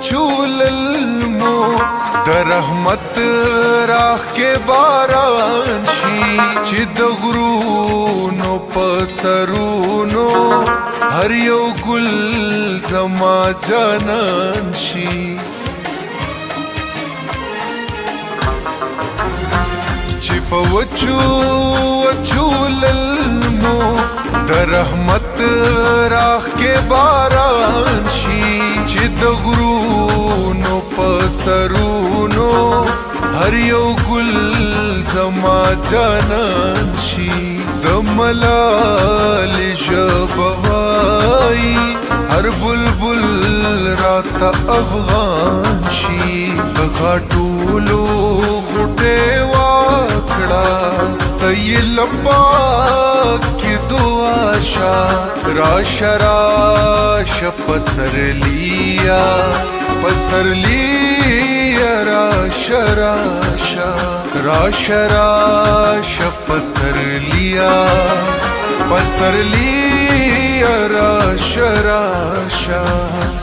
وچوللمو در رحمت راخ کے باران شي چې د غرونو په سرونو هر یو ګل زما جانان شي چې په وچوللمو در رحمت راخ کے باران شي چې د غرونو په سرونو هر یو ګل زما جانان شي د ملال ژبه وایي هر بلبل راته افغان شي په غاټولو غوټې واکړه ته یې لپاکې دعا شه راشه راشه پسرلیا پسرلیا راشه راشه راشه راشه پسرلیا پسرلیا راشه راشه راشه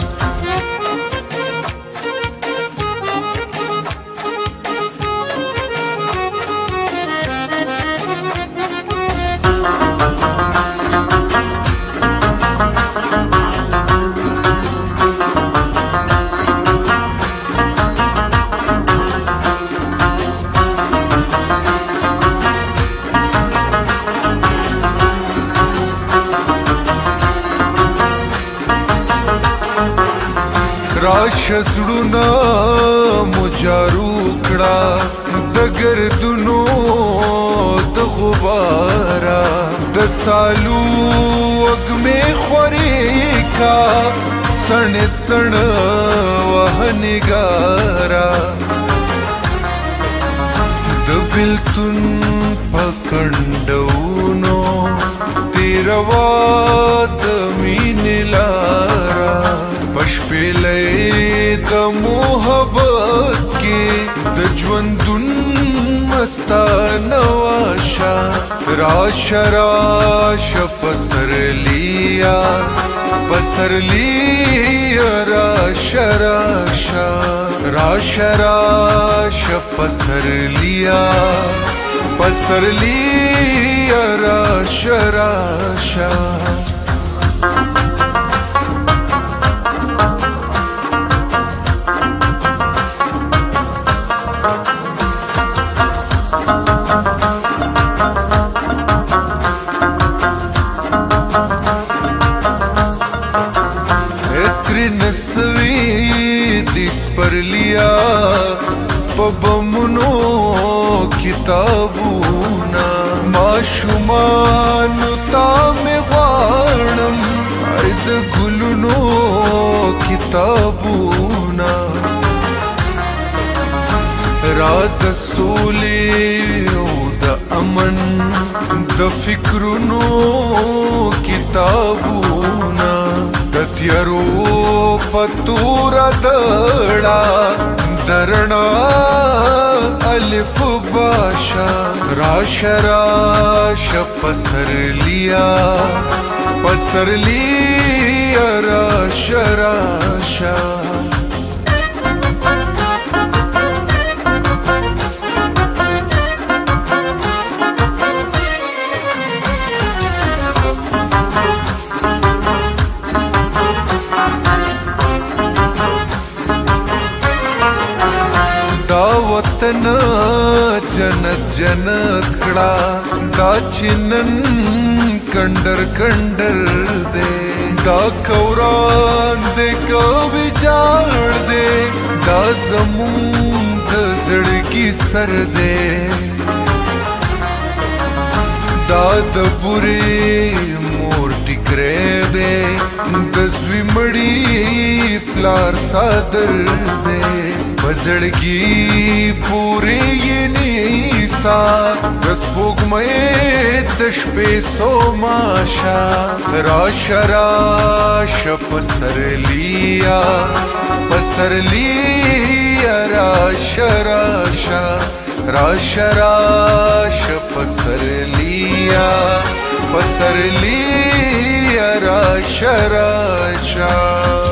زړونه مو جارو کړه د ګردونو د غباره د سالو وږمې خورې کا څڼې څڼه وهنګاره د بېلتون په کنډونو تېروا د مینې لاره پشپیلې د محبت کې د ژوندون مستانه واشه راشه راشه پسرلیا پسرلیا راشه راشه راشه راشه پسرلیا پسرلیا راشه راشه پرلیا په بمونو کتابونه ماشومانو ته مې غواړم د ګلونو کتابونه را د سولې او د امن د فکرونو کتابونه د تیارو په توره دړه درنا الف باشه راشه راشه پسرلیا پسرلیا راشه راشه وطن جنت جنت کړه دا چنن کندر کندر دے دا کوران دے کوي جاړ دے دا زمون د زړګي سر دے دا د بوري مور ټیکرې دے د زوی مړی پلار صادر دے زړګي پورې یې نیسا د سپوږمۍ د شپې سوماشا راشه راشه پسرلیا پسرلیا راشه راشه راشه راشه پسرلیا پسرلیا راشه راشه